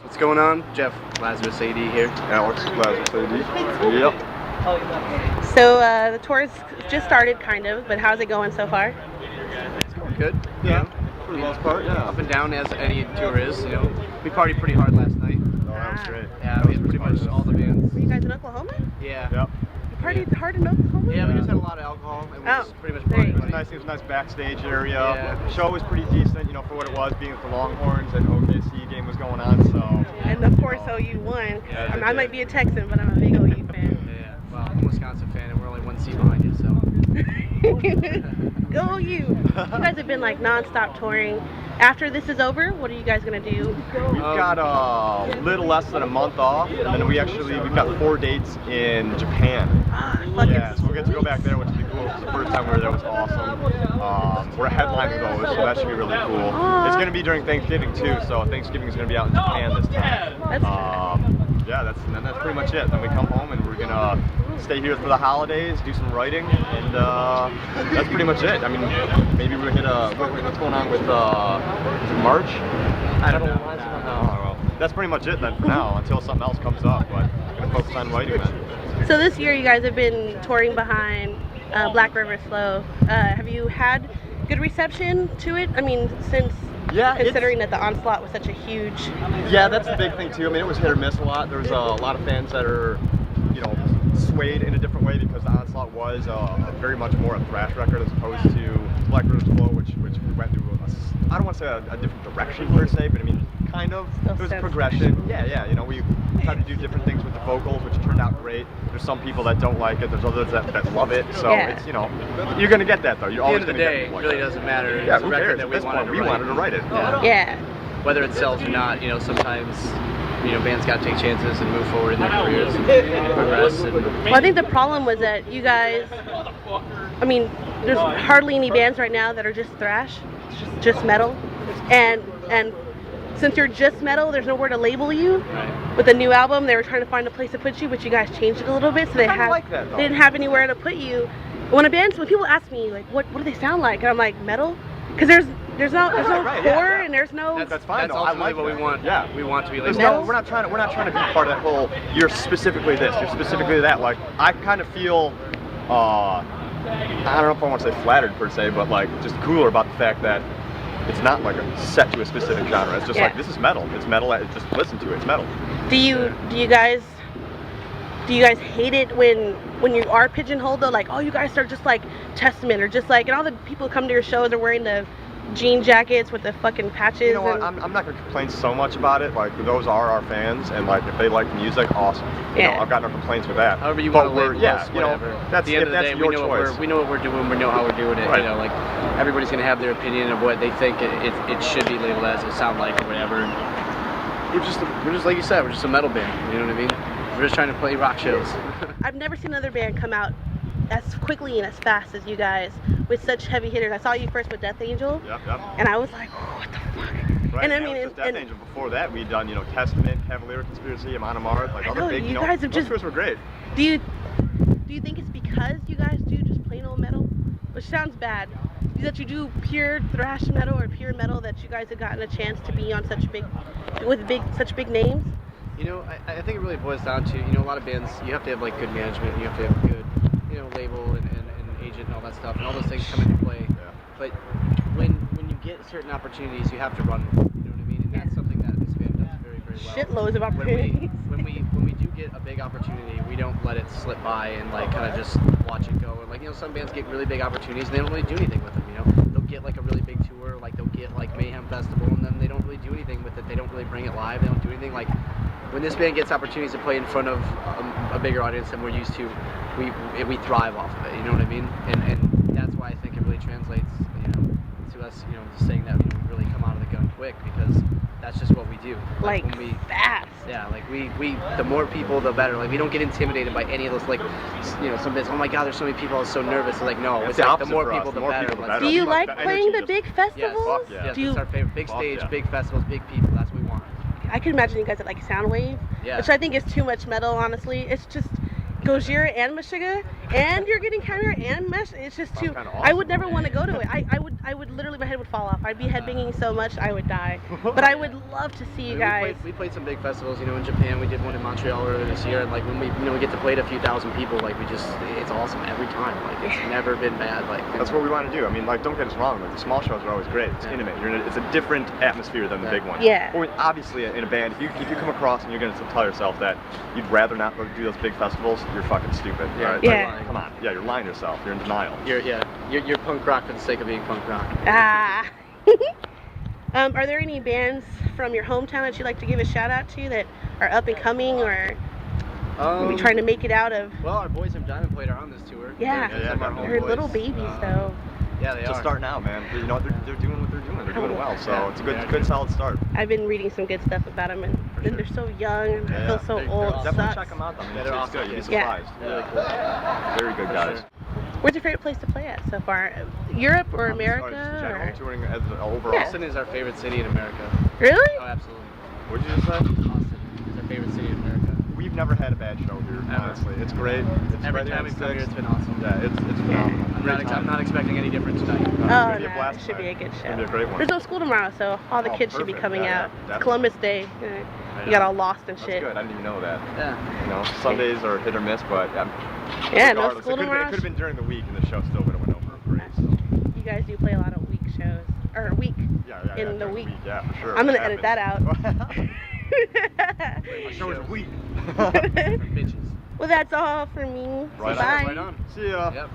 What's going on? Jeff, Lazarus AD here. Alex, Lazarus AD. Yep. So the tour's just started, kind of, but how's it going so far? It's going good. Yeah. For the most part, yeah. Up and down as any tour is, you know. We partied pretty hard last night. Oh, that was great. Yeah, we had pretty much all the bands. Were you guys in Oklahoma? Yeah. Yep. You partied hard in Oklahoma? Yeah, we just had a lot of alcohol and we just pretty much there you partied. go. It was a nice backstage area. Yeah. The show was pretty decent, you know, for what it was, being with the Longhorns and OKC game was going on, so. And of course, OU won. Yeah, I might be a Texan, but I'm a big OU fan. Yeah, well, I'm a Wisconsin fan and we're only one seat behind you, so. Go OU! You guys have been like non-stop touring. After this is over, what are you guys gonna do? We've got a little less than a month off, and then we've got 4 dates in Japan. Yeah, so we'll get to go back there, which will be cool. The first time we were there was awesome. We're headlining those, so that should be really cool. It's going to be during Thanksgiving too, so Thanksgiving is going to be out in Japan this time. Yeah, that's pretty much it. Then we come home and we're going to stay here for the holidays, do some writing, and that's pretty much it. I mean, maybe we'll hit what's going on with March? I don't know. Well, that's pretty much it then for now, until something else comes up, but I'm going to focus on writing then. So this year you guys have been touring behind Black River Slow. Have you had good reception to it? I mean, since considering that the Onslaught was such a huge... Yeah, that's the big thing too. I mean, it was hit or miss a lot. There's a lot of fans that are, you know, swayed in a different way because the Onslaught was very much more a thrash record as opposed to Black River Slow, which went through I don't want to say a different direction per se, but I mean, kind of. It was a progression. Yeah, you know, we tried to do different things with the vocals, which turned out great. There's some people that don't like it. There's others that love it. So it's, you know, you're gonna get that though. You're always gonna get it. At the end of the day, it really doesn't matter. Yeah, It's a who record cares? that At this point, we wanted to write it. Yeah. Whether it sells or not, you know, sometimes, you know, bands got to take chances and move forward in their careers and progress. Well, I think the problem was that you guys, I mean, there's hardly any bands right now that are just thrash, just metal, and since you're just metal, there's nowhere to label you. Right. With the new album, they were trying to find a place to put you, but you guys changed it a little bit, so they didn't have anywhere to put you. When people ask me like, what do they sound like, and I'm like, metal, because there's no core and there's no. That's fine. That's ultimately what we want. Yeah, we want to be like. We're not trying to be part of that whole. You're specifically this. You're specifically that. Like I kind of feel. I don't know if I want to say flattered per se, but like just cooler about the fact that it's not like set to a specific genre. It's just like this is metal. It's metal. Just listen to it. It's metal. Do you guys hate it when you are pigeonholed though? Like, oh, you guys are just like Testament or just like, and all the people who come to your shows are wearing the jean jackets with the fucking patches. You know what? I'm not gonna complain so much about it. Like those are our fans, and like if they like the music, awesome. You know, I've got no complaints with that. However you want to label us, you know, whatever. that's At the end of the day, your choice. We know what we're doing. We know how we're doing it. Right. You know, like everybody's gonna have their opinion of what they think it should be labeled as, or sound like, or whatever. We're just like you said, we're just a metal band. You know what I mean? We're just trying to play rock shows. I've never seen another band come out as quickly and as fast as you guys with such heavy hitters. I saw you first with Death Angel, and I was like, oh, what the fuck? Right, and I mean, Death Angel. Before that, we'd done, you know, Testament, Cavalier Conspiracy, Amon Amarth, like other big, you know, guys have those tours were great. Do you think it's because you guys do just plain old metal, which sounds bad, that you do pure thrash metal or pure metal that you guys have gotten a chance to be on such big names? You know, I think it really boils down to, you know, a lot of bands, you have to have like good management, you have to have good, you know, label and agent and all that stuff, and all those things come into play. Yeah. But when you get certain opportunities, you have to run with them, you know what I mean? And that's something that this band does very, very well. Shitloads of opportunities. When we do get a big opportunity, we don't let it slip by and like kind of just watch it go. And like, you know, some bands get really big opportunities and they don't really do anything with them, you know? They'll get like a really big tour, like they'll get like Mayhem Festival, and then they don't really do anything with it. They don't really bring it live. They don't do anything. Like when this band gets opportunities to play in front of a bigger audience than we're used to, we thrive off of it. You know what I mean? And that's why I think it really translates, you know, to us, you know, just saying that, you know, we really come out of the gun quick because that's just what we do. Like when fast. Yeah, like we the more people, the better. Like we don't get intimidated by any of those, like, you know, some bits. Oh my God, there's so many people. I was so nervous. It's like, no, it's like the more people, the better. Do you like playing the big festivals? Yes, that's our favorite. Big stage, big festivals, big people. That's what we want. I can imagine you guys at like Soundwave, which I think is too much metal. Honestly, it's just Gojira and Meshuggah, and you're getting Chimera and Mesh. It's just too. Kinda I would awesome. never want to go to it. I would literally, my head would fall off. I'd be headbanging so much I would die. But I would love to see you guys. We played some big festivals, in Japan. We did one in Montreal earlier this year, and like when we get to play to a few thousand people, like it's awesome every time. Like it's never been bad. Like That's what we want to do. I mean, like, don't get us wrong. Like, the small shows are always great. It's intimate. It's a different atmosphere than the big ones. Yeah. Or obviously, in a band, if you come across and you're going to tell yourself that you'd rather not go do those big festivals, you're fucking stupid. Yeah. Right? Yeah. Like, come on. Yeah, you're lying to yourself. You're in denial. You're punk rock for the sake of being punk rock. Ah. Are there any bands from your hometown that you'd like to give a shout out to that are up and coming or maybe trying to make it out of? Well, our boys from Diamond Plate are on this tour. Yeah. They're some of our They're homeboys. little babies though. Yeah, they Just are. starting out, man. They're doing what they're doing. They're doing well. So Yeah. it's a good solid start. I've been reading some good stuff about them, and sure. they're so young. And I feel so They're old. awesome. Definitely Sucks. check them out. I mean, Yeah, it's they're good. You'd be awesome. Yeah. surprised. Really cool. Very good guys. Where's your favorite place to play at so far? Europe or As far America? as general Or? touring as overall. Yeah. Austin is our favorite city in America. Really? Oh, absolutely. What'd you just say? Austin is our favorite city in America. We've never had a bad show here, Ever. honestly. It's great. It's Every right time on we've come here, six. it's been awesome. Yeah, it's phenomenal. I'm not expecting any different tonight. It's Oh, gonna be a no, blast it should be a tonight. good It's show. gonna be a great one. There's no school tomorrow, so all the Oh, kids should be perfect. coming Yeah, out. definitely. Columbus Day. You got all lost and That's shit. good. I didn't even know that. Yeah. Sundays are hit or miss, but Yeah, no regardless, school it tomorrow. could have been during the week, and the show still would have went over great. So. You guys do play a lot of week shows, or week Yeah, in the during week. Yeah, for sure. I'm gonna It edit that out. happens. My show is a week. Bitches. Well, that's all for me. Right Say on. bye. Right on. See ya. Yep.